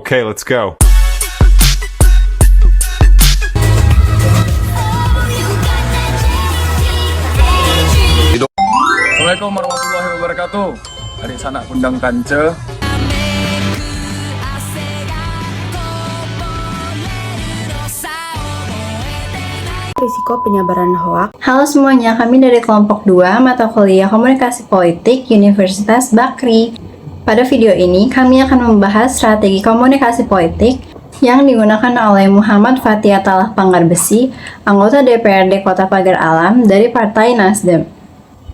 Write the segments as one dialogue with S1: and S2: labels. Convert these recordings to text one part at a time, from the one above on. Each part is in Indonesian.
S1: Okay, let's go.
S2: Assalamualaikum warahmatullahi wabarakatuh. Adik sanak kundang kanca.
S3: Risiko penyebaran hoaks.
S4: Halo semuanya, kami dari kelompok 2 mata kuliah Komunikasi Politik Universitas Bakri. Pada video ini, kami akan membahas strategi komunikasi politik yang digunakan oleh Muhammad Fathie Attallah Panggarbesi, anggota DPRD Kota Pagar Alam dari Partai Nasdem.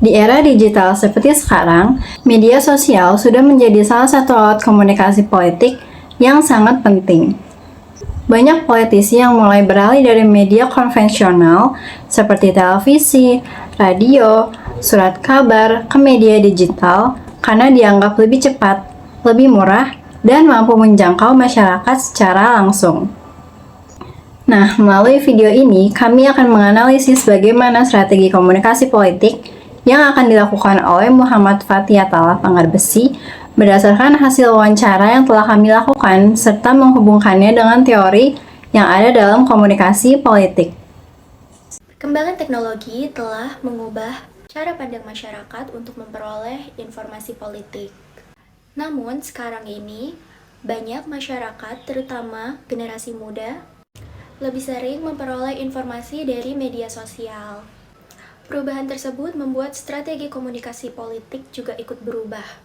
S4: Di era digital seperti sekarang, media sosial sudah menjadi salah satu alat komunikasi politik yang sangat penting. Banyak politisi yang mulai beralih dari media konvensional seperti televisi, radio, surat kabar ke media digital karena dianggap lebih cepat, lebih murah, dan mampu menjangkau masyarakat secara langsung. Nah, melalui video ini kami akan menganalisis bagaimana strategi komunikasi politik yang akan dilakukan oleh Muhammad Fathie Attallah Panggarbesi berdasarkan hasil wawancara yang telah kami lakukan serta menghubungkannya dengan teori yang ada dalam komunikasi politik.
S5: Perkembangan teknologi telah mengubah cara pandang masyarakat untuk memperoleh informasi politik. Namun sekarang ini, banyak masyarakat, terutama generasi muda, lebih sering memperoleh informasi dari media sosial. Perubahan tersebut membuat strategi komunikasi politik juga ikut berubah.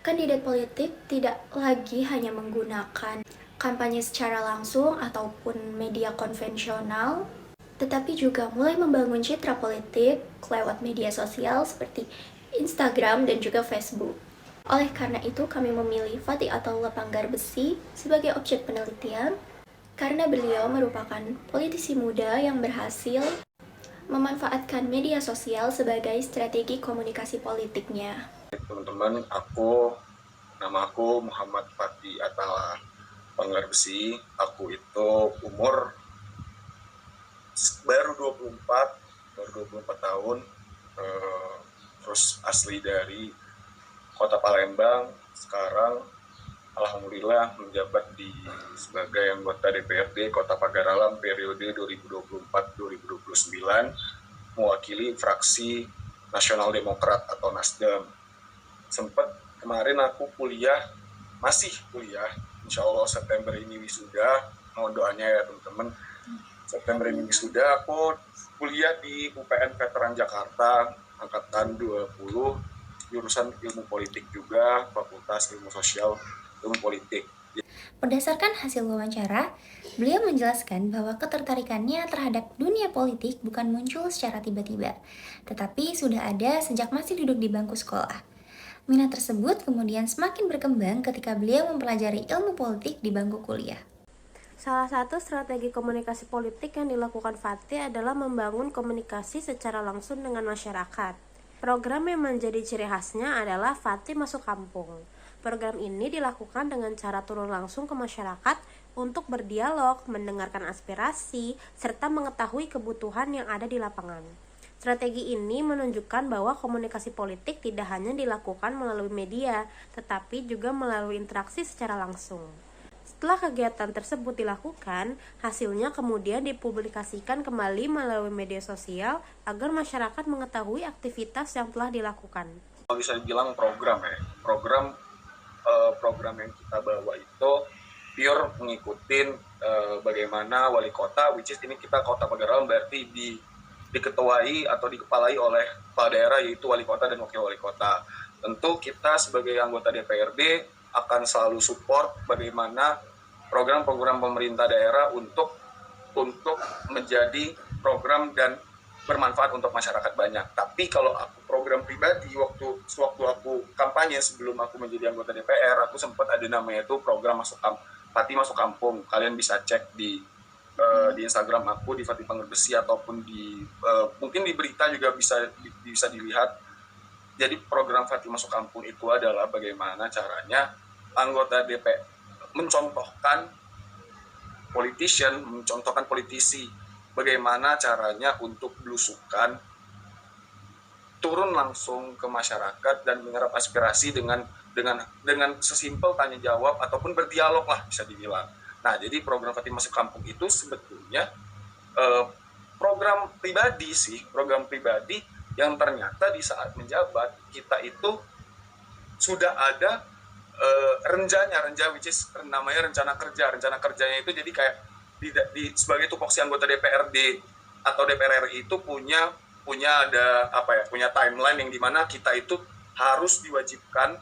S5: Kandidat politik tidak lagi hanya menggunakan kampanye secara langsung ataupun media konvensional, tetapi juga mulai membangun citra politik lewat media sosial seperti Instagram dan juga Facebook. Oleh karena itu, kami memilih Fathie Attallah Panggarbesi sebagai objek penelitian karena beliau merupakan politisi muda yang berhasil memanfaatkan media sosial sebagai strategi komunikasi politiknya.
S6: Teman-teman, nama aku Muhammad Fathie Attallah Panggarbesi. Aku itu umur baru 24 tahun, terus asli dari Kota Palembang. Sekarang alhamdulillah menjabat sebagai anggota DPRD Kota Pagar Alam periode 2024-2029, mewakili fraksi Nasional Demokrat atau Nasdem. Sempat kemarin aku masih kuliah, insya Allah September ini wisuda, mohon doanya ya teman-teman. September ini wisuda, aku kuliah di UPN Veteran Jakarta, angkatan 20, jurusan ilmu politik juga, Fakultas Ilmu Sosial Ilmu Politik.
S5: Berdasarkan hasil wawancara, beliau menjelaskan bahwa ketertarikannya terhadap dunia politik bukan muncul secara tiba-tiba, tetapi sudah ada sejak masih duduk di bangku sekolah. Minat tersebut kemudian semakin berkembang ketika beliau mempelajari ilmu politik di bangku kuliah.
S3: Salah satu strategi komunikasi politik yang dilakukan Fathie adalah membangun komunikasi secara langsung dengan masyarakat. Program yang menjadi ciri khasnya adalah Fathie Masuk Kampung. Program ini dilakukan dengan cara turun langsung ke masyarakat untuk berdialog, mendengarkan aspirasi, serta mengetahui kebutuhan yang ada di lapangan. Strategi ini menunjukkan bahwa komunikasi politik tidak hanya dilakukan melalui media, tetapi juga melalui interaksi secara langsung. Setelah kegiatan tersebut dilakukan, hasilnya kemudian dipublikasikan kembali melalui media sosial agar masyarakat mengetahui aktivitas yang telah dilakukan.
S6: Bisa dibilang program yang kita bawa itu pure mengikuti bagaimana wali kota, which is ini kita Kota Pagar Alam berarti diketuai atau dikepalai oleh kepala daerah, yaitu wali kota dan wakil wali kota. Tentu kita sebagai anggota DPRD akan selalu support bagaimana program-program pemerintah daerah untuk menjadi program dan bermanfaat untuk masyarakat banyak. Tapi kalau aku program pribadi, waktu aku kampanye sebelum aku menjadi anggota DPR, aku sempat ada namanya itu program Fathie Masuk Kampung. Kalian bisa cek di Instagram aku di Fathie Panggarbesi ataupun mungkin di berita juga bisa dilihat. Jadi program Fathie Masuk Kampung itu adalah bagaimana caranya anggota DPR mencontohkan politisi bagaimana caranya untuk belusukan turun langsung ke masyarakat dan menyerap aspirasi dengan dengan sesimpel tanya jawab ataupun berdialog lah bisa dibilang. Nah, jadi program Fatih Masuk Kampung itu sebetulnya program pribadi yang ternyata di saat menjabat kita itu sudah ada renja which is namanya rencana kerjanya itu. Jadi kayak sebagai tupoksi anggota DPRD atau DPR RI itu punya punya timeline yang dimana kita itu harus diwajibkan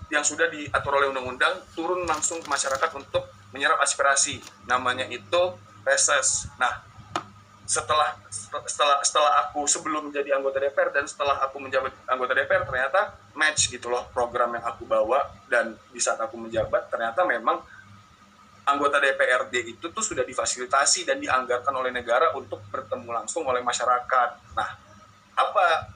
S6: yang sudah diatur oleh undang-undang turun langsung ke masyarakat untuk menyerap aspirasi, namanya itu reses. Nah, setelah aku sebelum menjadi anggota DPR dan setelah aku menjabat anggota DPR, ternyata match gitu loh program yang aku bawa. Dan di saat aku menjabat ternyata memang anggota DPRD itu tuh sudah difasilitasi dan dianggarkan oleh negara untuk bertemu langsung oleh masyarakat. Nah, apa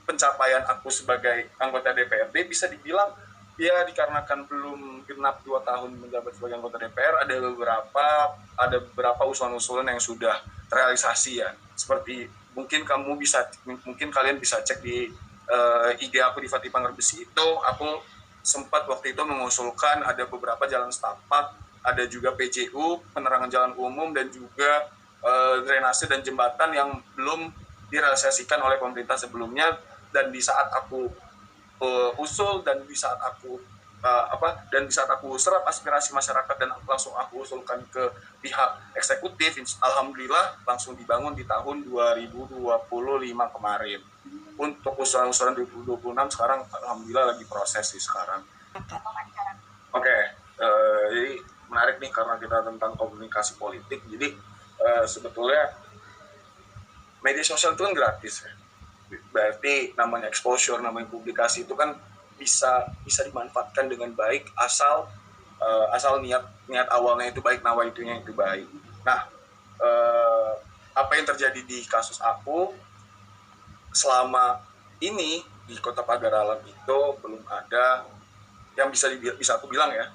S6: pencapaian aku sebagai anggota DPRD? Bisa dibilang ya dikarenakan belum genap 2 tahun menjabat sebagai anggota DPR, ada beberapa usulan-usulan yang sudah terrealisasi ya. Seperti mungkin kalian bisa cek di IG aku di Fatih Pangerbesi itu, aku sempat waktu itu mengusulkan ada beberapa jalan setapak, ada juga PJU, penerangan jalan umum, dan juga drainase dan jembatan yang belum direalisasikan oleh pemerintah sebelumnya. Dan di saat aku usul dan di saat aku serap aspirasi masyarakat dan langsung aku usulkan ke pihak eksekutif, alhamdulillah langsung dibangun di tahun 2025 kemarin. Untuk usulan-usulan 2026 sekarang alhamdulillah lagi proses sih sekarang. Oke, jadi menarik nih karena kita tentang komunikasi politik. Jadi sebetulnya media sosial itu kan gratis ya. Berarti namanya exposure, namanya publikasi itu kan bisa dimanfaatkan dengan baik asal niat awalnya itu baik, nawaitunya itu baik. Nah, apa yang terjadi di kasus aku selama ini di Kota Pagar Alam itu belum ada yang bisa aku bilang ya,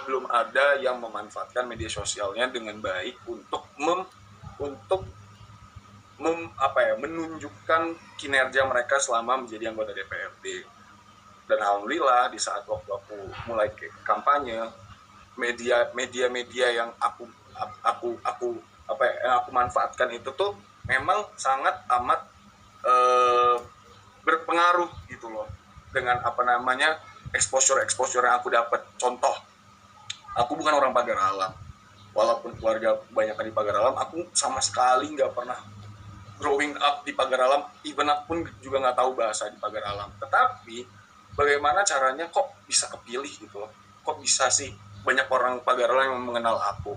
S6: belum ada yang memanfaatkan media sosialnya dengan baik untuk menunjukkan kinerja mereka selama menjadi anggota DPRD. Dan alhamdulillah di saat waktu aku mulai kampanye, media yang aku manfaatkan itu tuh memang sangat amat berpengaruh gitu loh dengan exposure yang aku dapat. Contoh, aku bukan orang Pagar Alam, walaupun keluarga kebanyakan di Pagar Alam, aku sama sekali nggak pernah growing up di Pagar Alam, even aku pun juga nggak tahu bahasa di Pagar Alam. Tetapi bagaimana caranya kok bisa kepilih gitu loh? Kok bisa sih banyak orang Pagar Alam yang mengenal aku?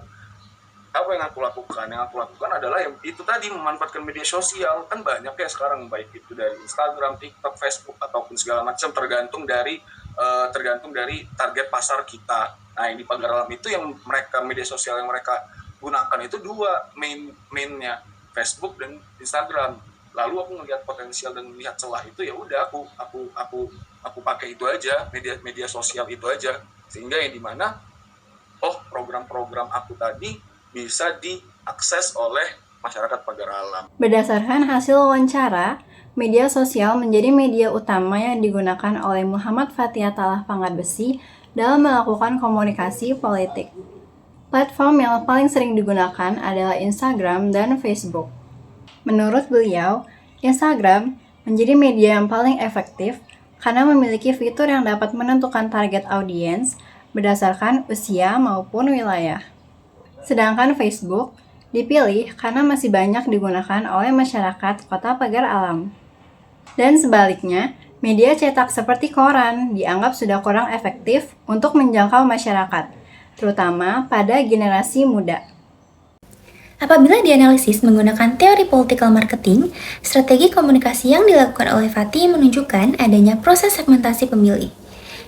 S6: Apa yang aku lakukan? Yang aku lakukan adalah yang itu tadi, memanfaatkan media sosial. Kan banyak ya sekarang, baik itu dari Instagram, TikTok, Facebook ataupun segala macam, tergantung dari target pasar kita. Nah, yang di Pagar Alam itu yang media sosial yang mereka gunakan itu dua mainnya, Facebook dan Instagram. Lalu aku melihat potensial dan melihat celah itu, ya udah aku pakai itu aja, media sosial itu aja, sehingga yang dimana program-program aku tadi bisa diakses oleh masyarakat Pagar Alam.
S4: Berdasarkan hasil wawancara, media sosial menjadi media utama yang digunakan oleh Muhammad Fatih Atalah Pangerbesi dalam melakukan komunikasi politik. Platform yang paling sering digunakan adalah Instagram dan Facebook. Menurut beliau, Instagram menjadi media yang paling efektif karena memiliki fitur yang dapat menentukan target audiens berdasarkan usia maupun wilayah. Sedangkan Facebook dipilih karena masih banyak digunakan oleh masyarakat Kota Pagar Alam. Dan sebaliknya, media cetak seperti koran dianggap sudah kurang efektif untuk menjangkau masyarakat, terutama pada generasi muda.
S5: Apabila dianalisis menggunakan teori political marketing, strategi komunikasi yang dilakukan oleh Fatih menunjukkan adanya proses segmentasi pemilih.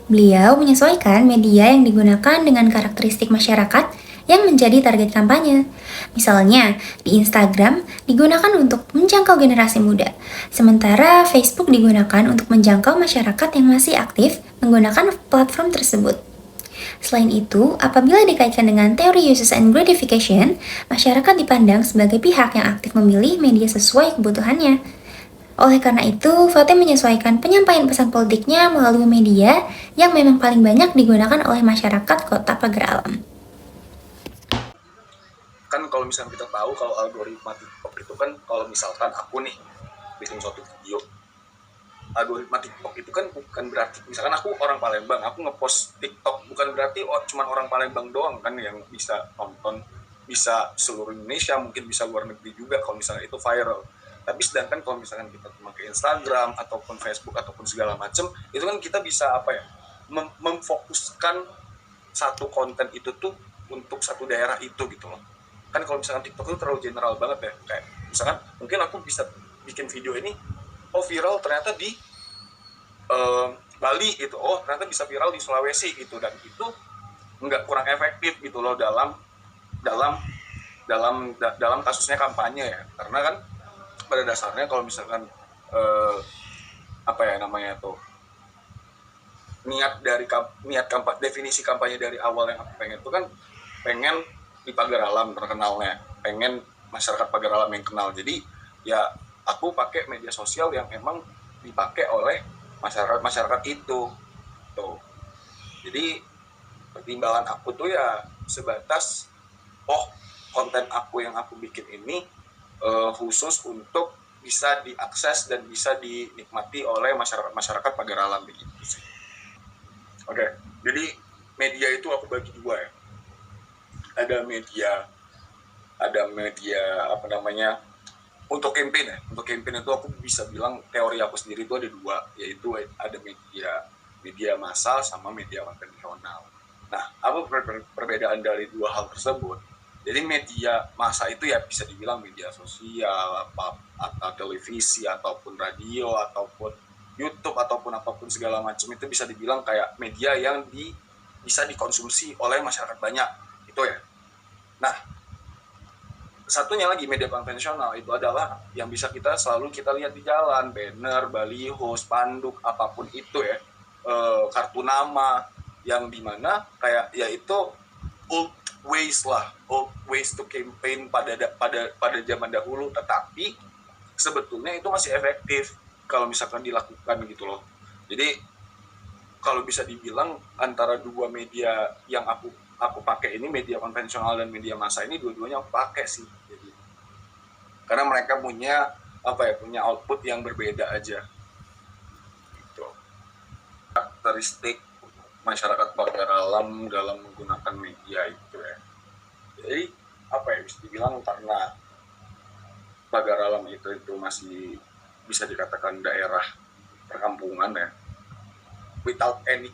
S5: Beliau menyesuaikan media yang digunakan dengan karakteristik masyarakat yang menjadi target kampanye. Misalnya, di Instagram digunakan untuk menjangkau generasi muda, sementara Facebook digunakan untuk menjangkau masyarakat yang masih aktif menggunakan platform tersebut. Selain itu, apabila dikaitkan dengan teori uses and gratification, masyarakat dipandang sebagai pihak yang aktif memilih media sesuai kebutuhannya. Oleh karena itu, Fatih menyesuaikan penyampaian pesan politiknya melalui media yang memang paling banyak digunakan oleh masyarakat Kota Pagar Alam.
S6: Kan kalau misalnya kita tahu kalau algoritma TikTok itu kan, kalau misalkan aku nih bikin suatu video, algoritma TikTok itu kan bukan berarti misalkan aku orang Palembang, aku ngepost TikTok, bukan berarti cuman orang Palembang doang kan yang bisa nonton, bisa seluruh Indonesia, mungkin bisa luar negeri juga kalau misalnya itu viral. Tapi sedangkan kalau misalkan kita memakai Instagram ataupun Facebook ataupun segala macam, itu kan kita bisa memfokuskan satu konten itu tuh untuk satu daerah itu gitu loh. Kan kalau misalkan TikTok itu terlalu general banget ya, kayak misalkan mungkin aku bisa bikin video ini, viral ternyata di Bali gitu, ternyata bisa viral di Sulawesi gitu, dan itu nggak kurang efektif gitu loh dalam kasusnya kampanye ya, karena kan pada dasarnya kalau misalkan definisi kampanye dari awal yang aku pengen itu kan pengen di Pagar Alam terkenalnya, pengen masyarakat Pagar Alam yang kenal. Jadi ya aku pakai media sosial yang emang dipakai oleh masyarakat itu tuh. Jadi pertimbangan aku tuh ya sebatas konten aku yang aku bikin ini khusus untuk bisa diakses dan bisa dinikmati oleh masyarakat Pagar Alam begitu sih. Oke, jadi media itu aku bagi dua ya. Ada media untuk campaign ya. Untuk campaign itu aku bisa bilang teori aku sendiri itu ada dua, yaitu ada media massal sama media konvensional. Nah, apa perbedaan dari dua hal tersebut? Jadi media massa itu ya bisa dibilang media sosial, atau televisi, ataupun radio, ataupun YouTube, ataupun apapun segala macam, itu bisa dibilang kayak media yang bisa dikonsumsi oleh masyarakat banyak, itu ya. Nah, satunya lagi media konvensional itu adalah yang bisa selalu kita lihat di jalan, banner, baliho, spanduk, apapun itu ya, kartu nama, yang dimana kayak yaitu old ways to campaign pada zaman dahulu, tetapi sebetulnya itu masih efektif kalau misalkan dilakukan gitu loh. Jadi kalau bisa dibilang antara dua media yang aku pakai ini, media konvensional dan media massa ini, dua-duanya aku pakai sih. Jadi karena mereka punya output yang berbeda aja. Gitu. Karakteristik masyarakat Pagar Alam dalam menggunakan media itu ya. Jadi bisa dibilang karena Pagar Alam itu masih bisa dikatakan daerah perkampungan ya, without any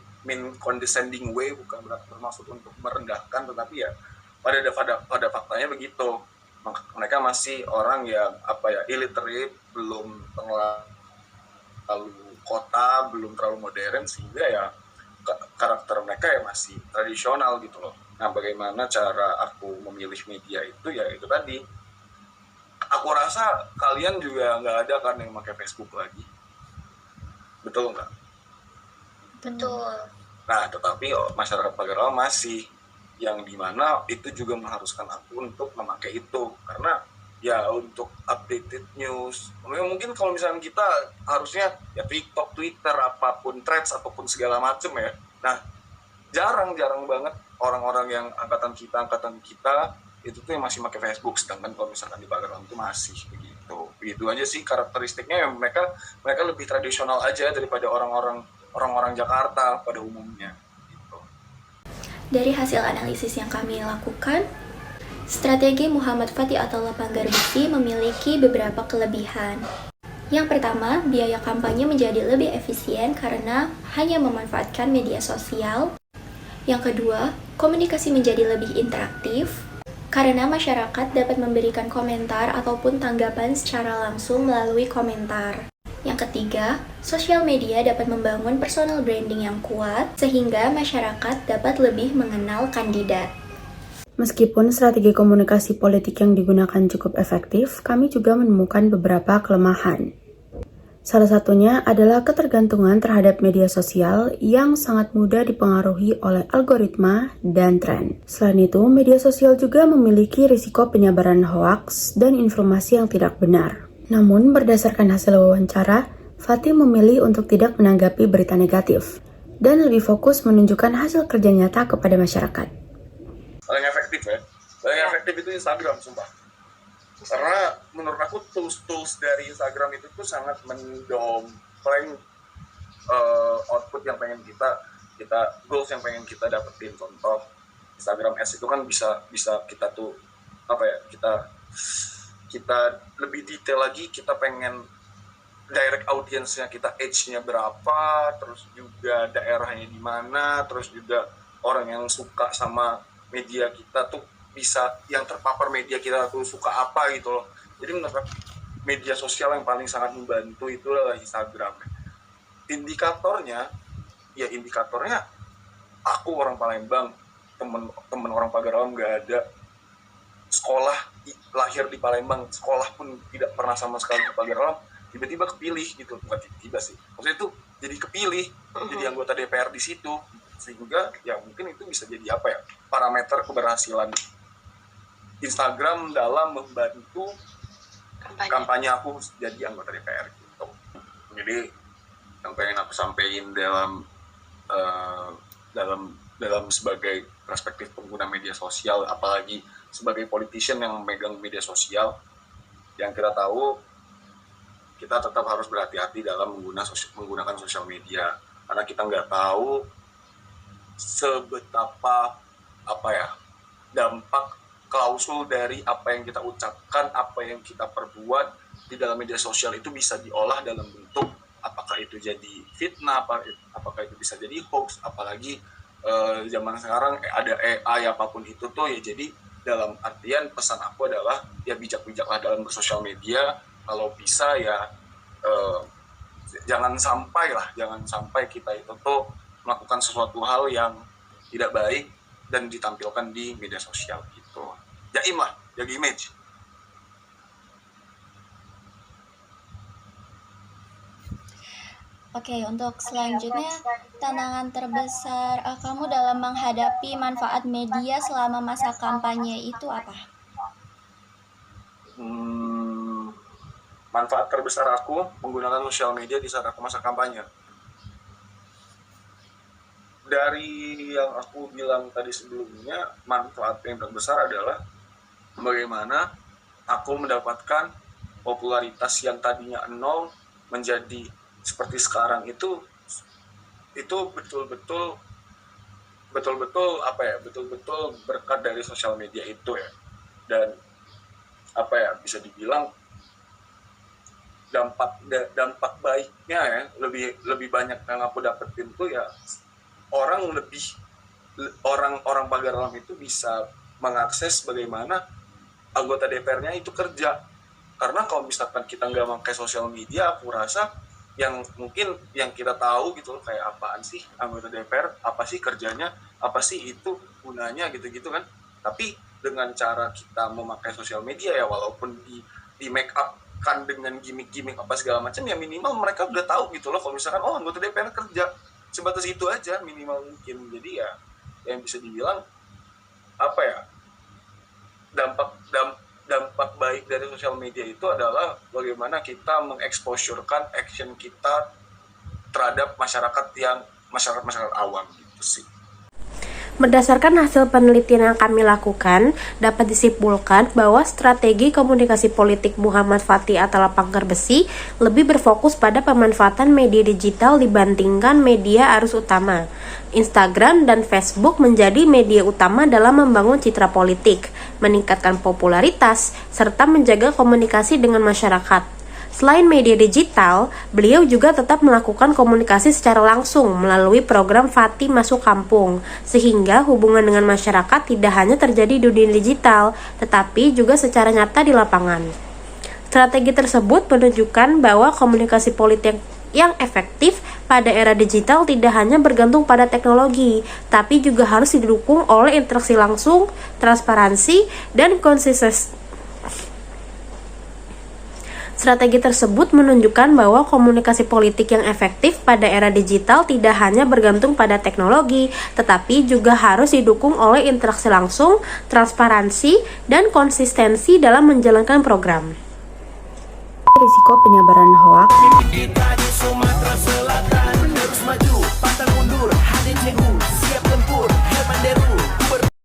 S6: condescending way, bukan bermaksud untuk merendahkan, tetapi ya pada faktanya begitu. Mereka masih orang yang illiterate, belum terlalu kota, belum terlalu modern, sehingga ya karakter mereka ya masih tradisional gitu loh. Nah, bagaimana cara aku memilih media itu ya itu tadi. Aku rasa kalian juga nggak ada kan yang pakai Facebook lagi, betul nggak?
S5: Betul.
S6: Nah, tetapi masyarakat Pagar Alam masih, yang dimana itu juga mengharuskan aku untuk memakai itu, karena ya untuk updated news. Mungkin kalau misalnya kita harusnya ya TikTok, Twitter, apapun, Threads, apapun segala macam ya. Nah, jarang banget orang-orang yang angkatan kita itu tuh yang masih pakai Facebook, sedangkan kalau misalkan di Pagar Alam itu masih begitu aja sih karakteristiknya. Mereka lebih tradisional aja daripada orang-orang Jakarta pada umumnya gitu.
S5: Dari hasil analisis yang kami lakukan, strategi Muhammad Fatih Attallah Panggarbusi memiliki beberapa kelebihan. Yang pertama, biaya kampanye menjadi lebih efisien karena hanya memanfaatkan media sosial. Yang kedua, komunikasi menjadi lebih interaktif karena masyarakat dapat memberikan komentar ataupun tanggapan secara langsung melalui komentar. Yang ketiga, sosial media dapat membangun personal branding yang kuat sehingga masyarakat dapat lebih mengenal kandidat.
S3: Meskipun strategi komunikasi politik yang digunakan cukup efektif, kami juga menemukan beberapa kelemahan. Salah satunya adalah ketergantungan terhadap media sosial yang sangat mudah dipengaruhi oleh algoritma dan tren. Selain itu, media sosial juga memiliki risiko penyebaran hoaks dan informasi yang tidak benar.
S1: Namun, berdasarkan hasil wawancara, Fatih memilih untuk tidak menanggapi berita negatif dan lebih fokus menunjukkan hasil kerja nyata kepada masyarakat.
S6: Paling efektif ya, paling efektif itu Instagram, sumpah. Karena menurut aku tools dari Instagram itu tuh sangat mendompleng output yang pengen kita goals yang pengen kita dapetin. Contoh Instagram Ads itu kan bisa kita tuh kita lebih detail lagi, kita pengen direct audience-nya kita, age-nya berapa, terus juga daerahnya di mana, terus juga orang yang suka sama media kita tuh bisa, yang terpapar media kita tuh suka apa gitu loh. Jadi menurut media sosial yang paling sangat membantu itu adalah Instagram. Indikatornya aku orang Palembang, temen orang Pagarawan nggak ada, sekolah lahir di Palembang, sekolah pun tidak pernah sama sekali di Pagarawan, tiba-tiba kepilih gitu. Bukan tiba-tiba sih, maksudnya itu jadi kepilih, jadi anggota DPR di situ, sehingga ya mungkin itu bisa jadi parameter keberhasilan Instagram dalam membantu kampanye aku jadi anggota DPR gitu. Jadi yang pengen aku sampaikan dalam sebagai perspektif pengguna media sosial, apalagi sebagai politician yang memegang media sosial, yang kita tahu kita tetap harus berhati-hati dalam menggunakan sosial media, karena kita nggak tahu sebetapa dampak klausul dari apa yang kita ucapkan, apa yang kita perbuat di dalam media sosial itu bisa diolah dalam bentuk apakah itu jadi fitnah, apakah itu bisa jadi hoax, apalagi zaman sekarang ada AI apapun itu tuh ya. Jadi dalam artian pesan aku adalah ya bijak-bijaklah dalam bersosial media. Kalau bisa ya jangan sampai kita itu tuh melakukan sesuatu hal yang tidak baik dan ditampilkan di media sosial gitu. Jaim lah, jaga image.
S5: Oke, untuk selanjutnya, tantangan terbesar kamu dalam menghadapi manfaat media selama masa kampanye itu apa?
S6: Manfaat terbesar aku menggunakan sosial media di saat aku masa kampanye. Dari yang aku bilang tadi sebelumnya, manfaat yang terbesar adalah bagaimana aku mendapatkan popularitas yang tadinya 0 menjadi seperti sekarang itu betul-betul berkat dari sosial media itu ya. Dan bisa dibilang dampak baiknya ya, lebih banyak yang aku dapetin tuh ya, orang Pagarawan itu bisa mengakses bagaimana anggota DPR-nya itu kerja. Karena kalau misalkan kita nggak pakai sosial media, aku rasa yang kita tahu gitu loh, kayak apaan sih anggota DPR, apa sih kerjanya, apa sih itu gunanya gitu-gitu kan. Tapi dengan cara kita memakai sosial media ya, walaupun di make up kan dengan gimmick-gimmick apa segala macam, ya minimal mereka udah tahu gitu loh kalau misalkan anggota DPR kerja, sebatas itu aja minimal mungkin. Jadi ya yang bisa dibilang dampak baik dari sosial media itu adalah bagaimana kita mengeksposurkan action kita terhadap masyarakat awam gitu sih.
S3: Berdasarkan hasil penelitian yang kami lakukan, dapat disimpulkan bahwa strategi komunikasi politik Muhammad Fatih Atala Pagar Besi lebih berfokus pada pemanfaatan media digital dibandingkan media arus utama. Instagram dan Facebook menjadi media utama dalam membangun citra politik, meningkatkan popularitas, serta menjaga komunikasi dengan masyarakat. Selain media digital, beliau juga tetap melakukan komunikasi secara langsung melalui program Fatih Masuk Kampung, sehingga hubungan dengan masyarakat tidak hanya terjadi di dunia digital, tetapi juga secara nyata di lapangan. Strategi tersebut menunjukkan bahwa komunikasi politik yang efektif pada era digital tidak hanya bergantung pada teknologi, tapi juga harus didukung oleh interaksi langsung, transparansi, dan konsistensi. Strategi tersebut menunjukkan bahwa komunikasi politik yang efektif pada era digital tidak hanya bergantung pada teknologi, tetapi juga harus didukung oleh interaksi langsung, transparansi, dan konsistensi dalam menjalankan program.
S1: risiko penyebaran hoaks